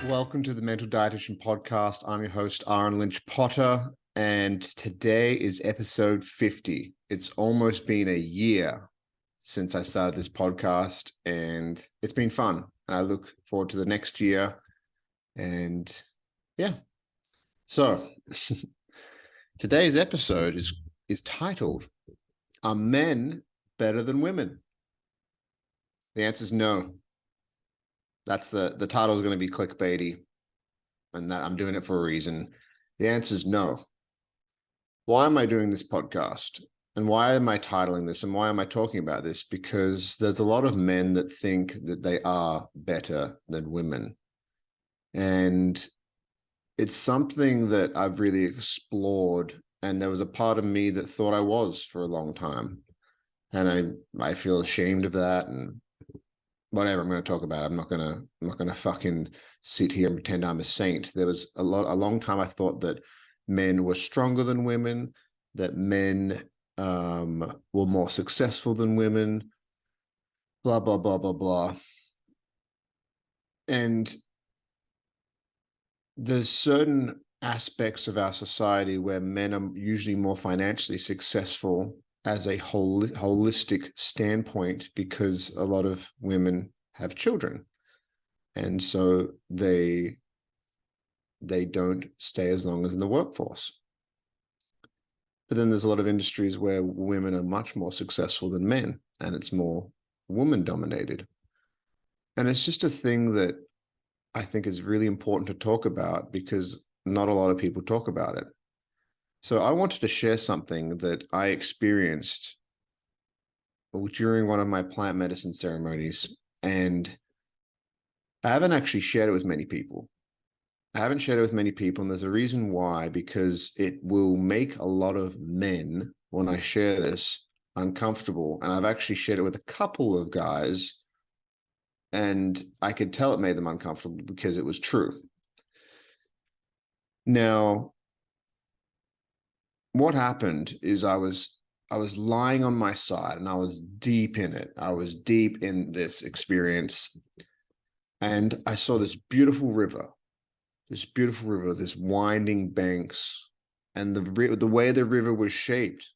Welcome to the Mental Dietitian Podcast. I'm your host, Lynch-potter, and today is episode 50. It's almost been a year since I started this podcast, and it's been fun. And I look forward to the next year. And yeah. So today's episode is titled, Are Men Better Than Women? The answer is no. That's the title is going to be clickbaity, and that I'm doing it for a reason. The answer is no. Why am I doing this podcast? And why am I titling this? And why am I talking about this? Because there's a lot of men that think that they are better than women. And it's something that I've really explored. And there was a part of me that thought I was for a long time. And I feel ashamed of that. And whatever I'm going to talk about, I'm not going to fucking sit here and pretend I'm a saint. There was a long time I thought that men were stronger than women, that men were more successful than women, blah, blah, blah, blah, blah. And there's certain aspects of our society where men are usually more financially successful as a holistic standpoint, because a lot of women have children, and so they don't stay as long as in the workforce. But then there's a lot of industries where women are much more successful than men, and it's more woman dominated. And it's just a thing that I think is really important to talk about, because not a lot of people talk about it. So I wanted to share something that I experienced during one of my plant medicine ceremonies, and I haven't actually shared it with many people. And there's a reason why, because it will make a lot of men, when I share this, uncomfortable. And I've actually shared it with a couple of guys, and I could tell it made them uncomfortable because it was true. Now, what happened is I was lying on my side, and I was deep in it. I was deep in this experience, and I saw this beautiful river, this winding banks, and the way the river was shaped,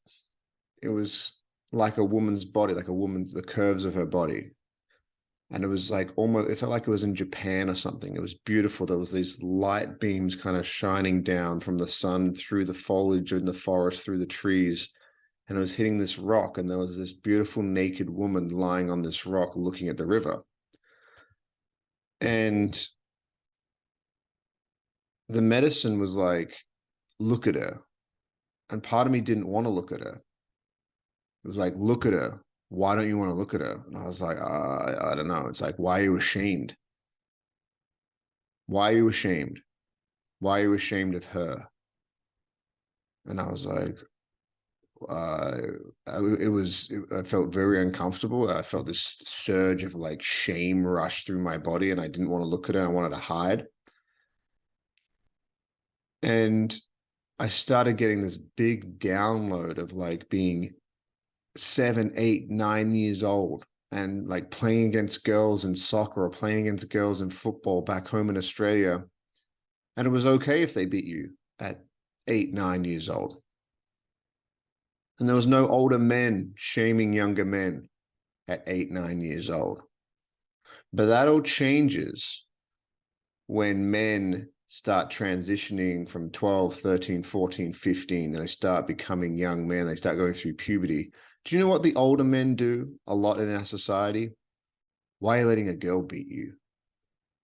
it was like a woman's body, the curves of her body. And it was like it felt like it was in Japan or something. It was beautiful. There was these light beams kind of shining down from the sun through the foliage in the forest, through the trees. And it was hitting this rock. And there was this beautiful naked woman lying on this rock looking at the river. And the medicine was like, look at her. And part of me didn't want to look at her. It was like, look at her. Why don't you want to look at her? And I was like, I don't know. It's like, why are you ashamed? Why are you ashamed? Why are you ashamed of her? And I was like, I felt very uncomfortable. I felt this surge of like shame rush through my body, and I didn't want to look at her. I wanted to hide. And I started getting this big download of like being 7, 8, 9 years old, and like playing against girls in soccer or playing against girls in football back home in Australia. And it was okay if they beat you at 8, 9 years old. And there was no older men shaming younger men at 8, 9 years old. But that all changes when men start transitioning from 12, 13, 14, 15, and they start becoming young men. They start going through puberty. Do you know what the older men do a lot in our society? Why are you letting a girl beat you?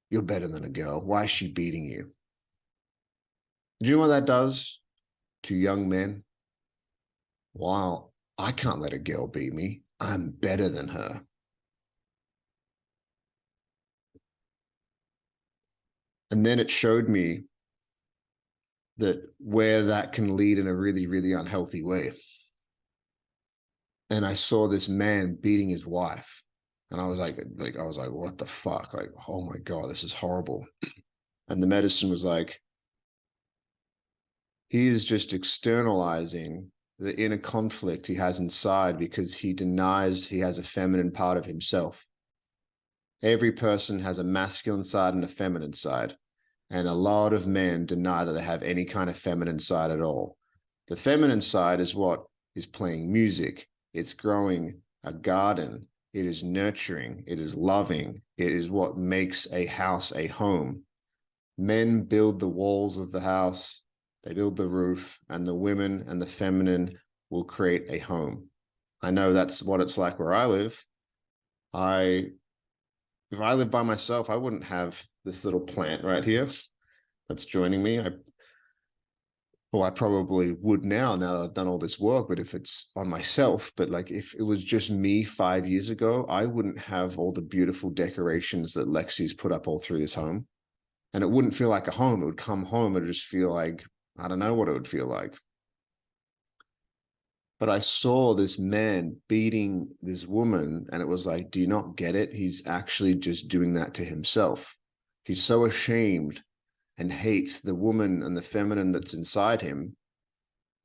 You're better than a girl. Why is she beating you? Do you know what that does to young men? Wow, I can't let a girl beat me. I'm better than her. And then it showed me that where that can lead in a really, really unhealthy way. And I saw this man beating his wife, and I was like, what the fuck? Like, oh my God, this is horrible. And the medicine was like, he is just externalizing the inner conflict he has inside because he denies he has a feminine part of himself. Every person has a masculine side and a feminine side. And a lot of men deny that they have any kind of feminine side at all. The feminine side is what is playing music. It's growing a garden. It is nurturing. It is loving. It is what makes a house a home. Men build the walls of the house. They build the roof, and the women and the feminine will create a home. I know that's what it's like where I live. If I lived by myself, I wouldn't have this little plant right here that's joining me. I probably would now that I've done all this work, but if it's on myself, but like if it was just me 5 years ago, I wouldn't have all the beautiful decorations that Lexi's put up all through this home. And it wouldn't feel like a home. It would come home. It would just feel like, I don't know what it would feel like. But I saw this man beating this woman, and it was like, do you not get it? He's actually just doing that to himself. He's so ashamed and hates the woman and the feminine that's inside him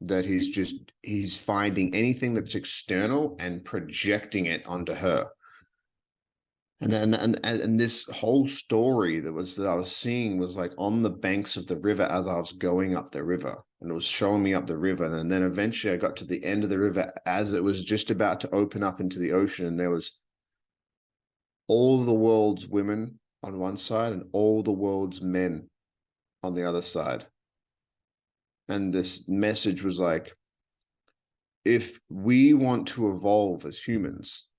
that he's finding anything that's external and projecting it onto her. And this whole story that I was seeing was like on the banks of the river as I was going up the river, and it was showing me up the river. And then eventually I got to the end of the river as it was just about to open up into the ocean, and there was all the world's women on one side and all the world's men on the other side. And this message was like, if we want to evolve as humans,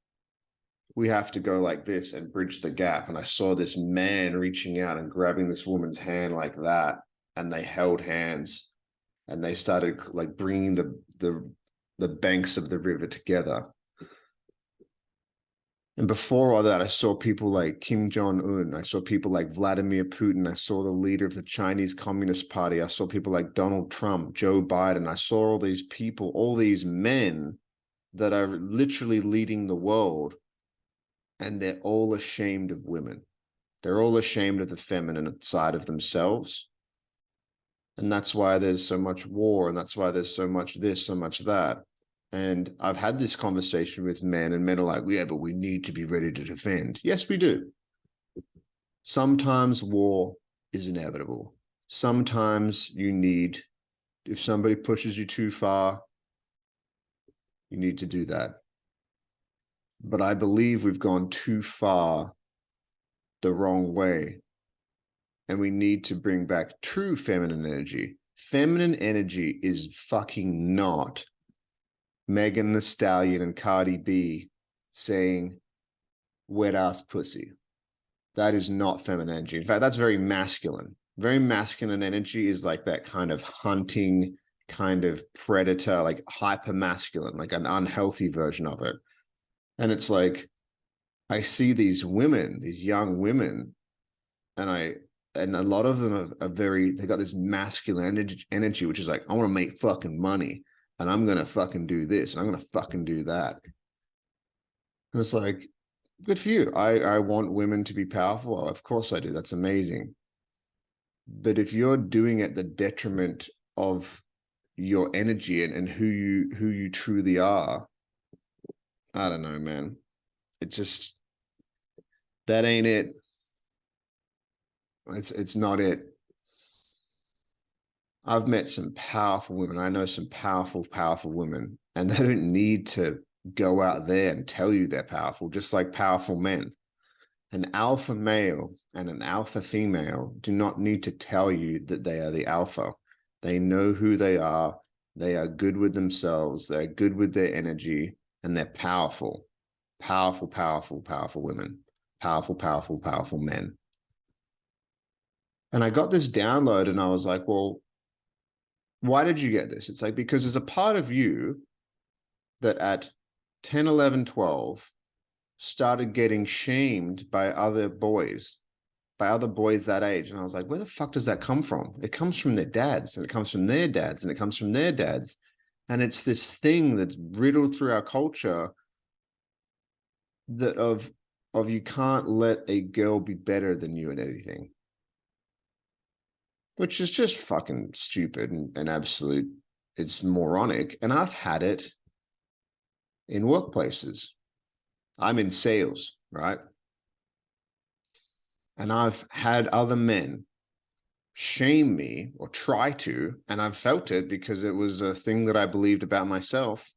we have to go like this and bridge the gap. And I saw this man reaching out and grabbing this woman's hand like that, and they held hands, and they started like bringing the banks of the river together. And before all that, I saw people like Kim Jong-un. I saw people like Vladimir Putin. I saw the leader of the Chinese Communist Party. I saw people like Donald Trump, Joe Biden. I saw all these people, all these men that are literally leading the world, and they're all ashamed of women. They're all ashamed of the feminine side of themselves. And that's why there's so much war, and that's why there's so much this, so much that. And I've had this conversation with men, and men are like, yeah, but we need to be ready to defend. Yes, we do. Sometimes war is inevitable. Sometimes you need, if somebody pushes you too far, you need to do that. But I believe we've gone too far the wrong way. And we need to bring back true feminine energy. Feminine energy is fucking not Megan Thee Stallion and Cardi B saying wet ass pussy. That is not feminine energy. In fact, that's very masculine. Very masculine energy is like that kind of hunting, kind of predator, like hyper masculine, like an unhealthy version of it. And it's like, I see these women, these young women, and a lot of them are they got this masculine energy, which is like, I want to make fucking money, and I'm going to fucking do this, and I'm going to fucking do that. And it's like, good for you. I want women to be powerful. Oh, of course I do. That's amazing. But if you're doing it at the detriment of your energy and who you truly are, I don't know, man. It just, that ain't it. It's not it. I've met some powerful women. I know some powerful women, and they don't need to go out there and tell you they're powerful, just like powerful men. An alpha male and an alpha female do not need to tell you that they are the alpha. They know who they are. They are good with themselves. They're good with their energy, and they're powerful, powerful women, powerful men. And I got this download, and I was like, well, why did you get this? It's like, because there's a part of you that at 10, 11, 12 started getting shamed by other boys that age. And I was like, where the fuck does that come from? It comes from their dads, and it comes from their dads, and it comes from their dads. And it's this thing that's riddled through our culture that of you can't let a girl be better than you at anything, which is just fucking stupid and absolute. It's moronic. And I've had it in workplaces. I'm in sales, right? And I've had other men shame me or try to, and I've felt it because it was a thing that I believed about myself.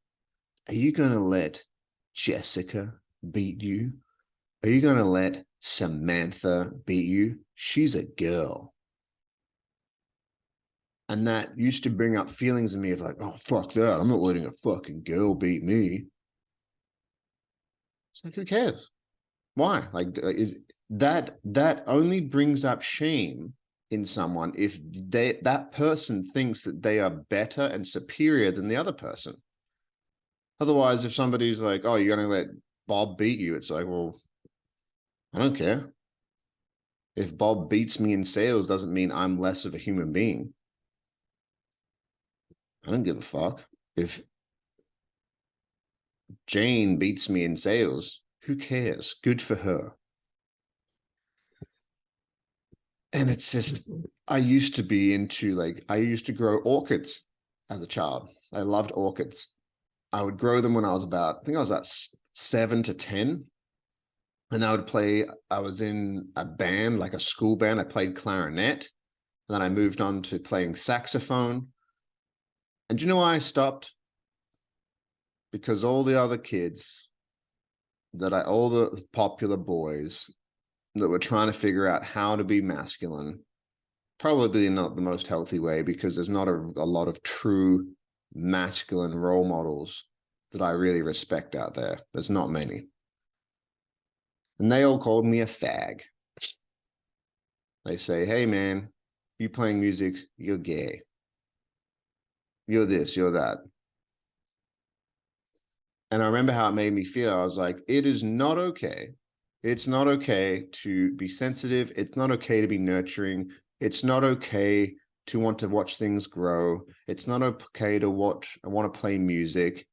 Are you going to let Jessica beat you? Are you going to let Samantha beat you? She's a girl. And that used to bring up feelings in me of like, oh, fuck that. I'm not letting a fucking girl beat me. It's like, who cares? Why? Like, is that only brings up shame in someone if that person thinks that they are better and superior than the other person. Otherwise, if somebody's like, oh, you're going to let Bob beat you, it's like, well, I don't care. If Bob beats me in sales, doesn't mean I'm less of a human being. I don't give a fuck. If Jane beats me in sales, who cares? Good for her. And it's just, I used to be into like, I used to grow orchids as a child. I loved orchids. I would grow them when I was about, I think I was about 7 to 10. And I would play, I was in a band, like a school band. I played clarinet. And then I moved on to playing saxophone. And do you know why I stopped? Because all the other kids all the popular boys that were trying to figure out how to be masculine, probably not the most healthy way, because there's not a lot of true masculine role models that I really respect out there. There's not many. And they all called me a fag. They say, hey, man, you playing music, you're gay. You're this, you're that. And I remember how it made me feel. I was like, it is not okay. It's not okay to be sensitive. It's not okay to be nurturing. It's not okay to want to watch things grow. It's not okay to want to play music.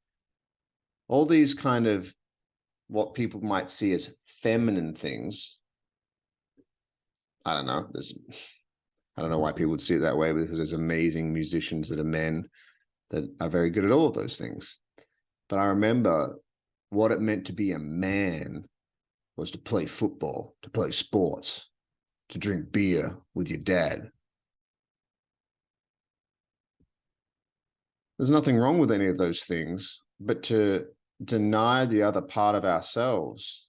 All these kind of what people might see as feminine things. I don't know. I don't know why people would see it that way, because there's amazing musicians that are men that are very good at all of those things. But I remember what it meant to be a man was to play football, to play sports, to drink beer with your dad. There's nothing wrong with any of those things, but to deny the other part of ourselves,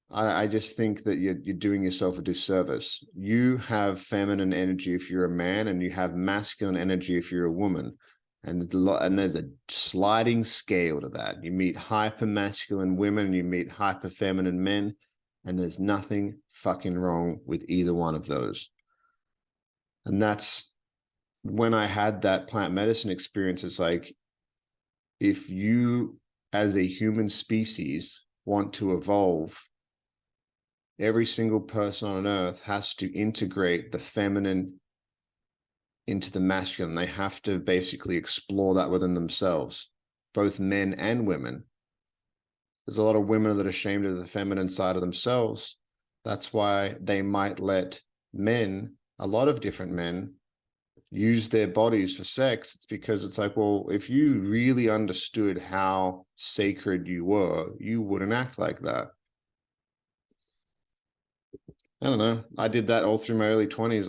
I just think that you're doing yourself a disservice. You have feminine energy if you're a man, and you have masculine energy if you're a woman. And there's a sliding scale to that. You meet hyper masculine women, you meet hyper feminine men, and there's nothing fucking wrong with either one of those. And that's when I had that plant medicine experience. It's like, if you as a human species want to evolve, every single person on earth has to integrate the feminine into the masculine. They have to basically explore that within themselves, both men and women. There's a lot of women that are ashamed of the feminine side of themselves. That's why they might let men, a lot of different men, use their bodies for sex. It's because it's like, well, if you really understood how sacred you were, you wouldn't act like that. I don't know. I did that all through my early 20s.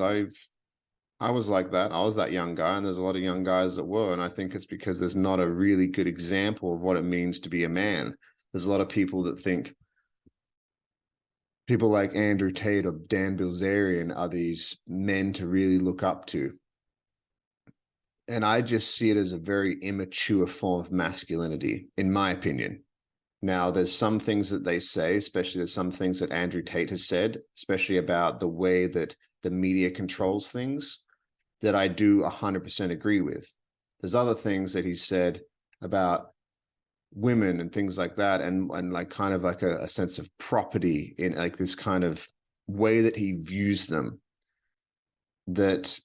I was like that. I was that young guy, and there's a lot of young guys that were. And I think it's because there's not a really good example of what it means to be a man. There's a lot of people that think people like Andrew Tate or Dan Bilzerian are these men to really look up to. And I just see it as a very immature form of masculinity, in my opinion. Now, there's some things that they say, especially there's some things that Andrew Tate has said, especially about the way that the media controls things, that I do 100% agree with. There's other things that he said about women and things like that, and like kind of like a sense of property in like this kind of way that he views them, that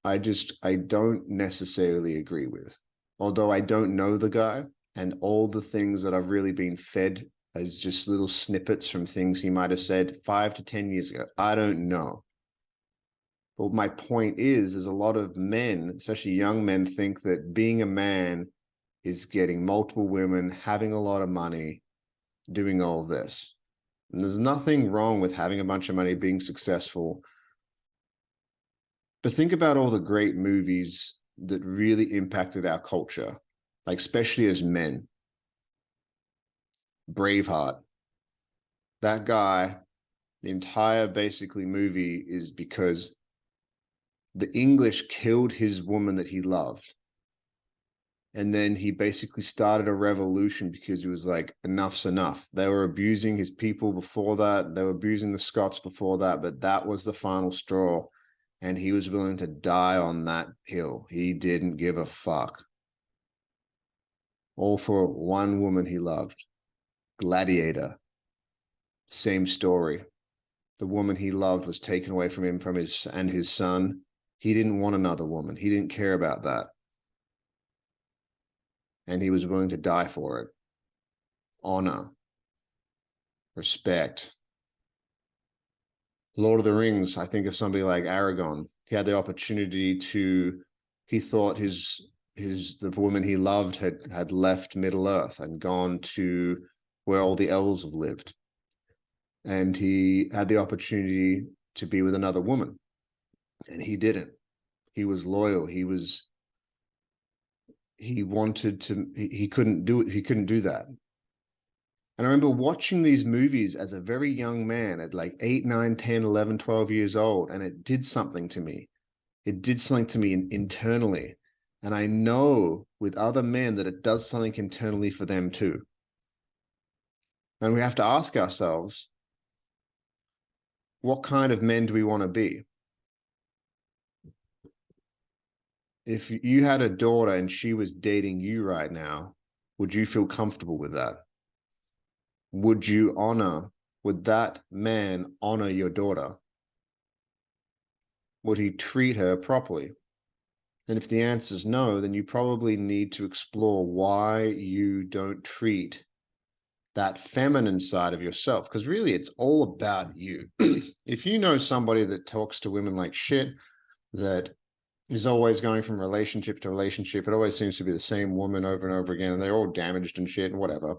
I don't necessarily agree with. Although I don't know the guy, and all the things that I've really been fed as just little snippets from things he might have said 5 to 10 years ago, I don't know. But my point is a lot of men, especially young men, think that being a man is getting multiple women, having a lot of money, doing all this. And there's nothing wrong with having a bunch of money, being successful. But think about all the great movies that really impacted our culture, like especially as men. Braveheart. That guy, the entire basically movie is because the English killed his woman that he loved. And then he basically started a revolution because he was like, enough's enough. They were abusing his people before that. They were abusing the Scots before that, but that was the final straw. And he was willing to die on that hill. He didn't give a fuck. All for one woman he loved. Gladiator. Same story. The woman he loved was taken away from him from his son. He didn't want another woman. He didn't care about that. And he was willing to die for it. Honor. Respect. Lord of the Rings, I think of somebody like Aragorn. He had the opportunity to, he thought the woman he loved had left Middle Earth and gone to where all the elves have lived. And he had the opportunity to be with another woman. And he didn't. He was loyal. He wanted to, he couldn't do it. He couldn't do that. And I remember watching these movies as a very young man at like 8, 9, 10, 11, 12 years old. And it did something to me. It did something to me internally. And I know with other men that it does something internally for them too. And we have to ask ourselves, what kind of men do we want to be? If you had a daughter and she was dating you right now, would you feel comfortable with that? Would that man honor your daughter? Would he treat her properly? And if the answer is no, then you probably need to explore why you don't treat that feminine side of yourself, because really it's all about you. If you know somebody that talks to women like shit, that is always going from relationship to relationship, it always seems to be the same woman over and over again, and they're all damaged and shit and whatever,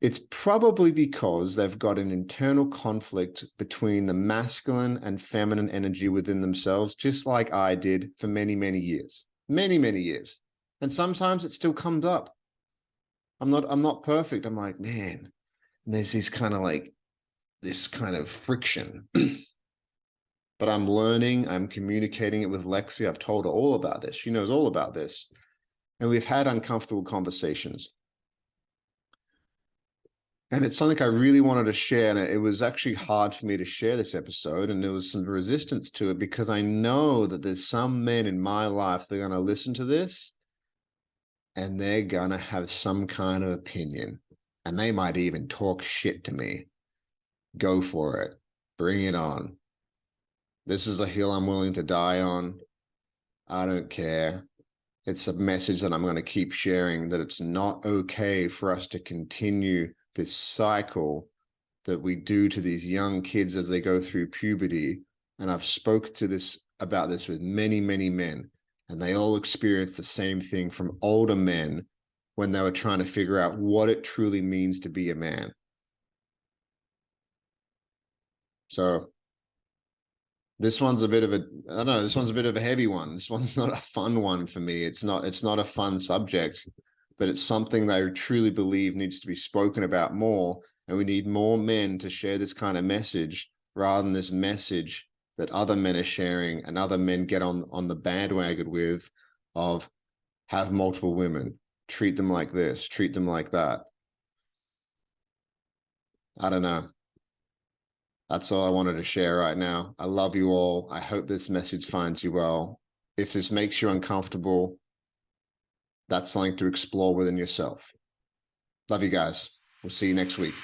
it's probably because they've got an internal conflict between the masculine and feminine energy within themselves, just like I did for many, many years. Many, many years. And sometimes it still comes up. I'm not perfect. I'm like, man, and there's this kind of friction. But I'm learning, I'm communicating it with Lexi. I've told her all about this. She knows all about this. And we've had uncomfortable conversations. And it's something I really wanted to share. And it was actually hard for me to share this episode. And there was some resistance to it because I know that there's some men in my life that are going to listen to this and they're going to have some kind of opinion. And they might even talk shit to me. Go for it. Bring it on. This is a hill I'm willing to die on. I don't care. It's a message that I'm going to keep sharing, that it's not okay for us to continue this cycle that we do to these young kids as they go through puberty. And I've spoke about this with many, many men, and they all experience the same thing from older men when they were trying to figure out what it truly means to be a man. So this one's a bit of this one's a bit of a heavy one. This one's not a fun one for me. It's not a fun subject, but it's something that I truly believe needs to be spoken about more. And we need more men to share this kind of message rather than this message that other men are sharing and other men get on the bandwagon with, of have multiple women, treat them like this, treat them like that. I don't know. That's all I wanted to share right now. I love you all. I hope this message finds you well. If this makes you uncomfortable, that's something to explore within yourself. Love you guys. We'll see you next week.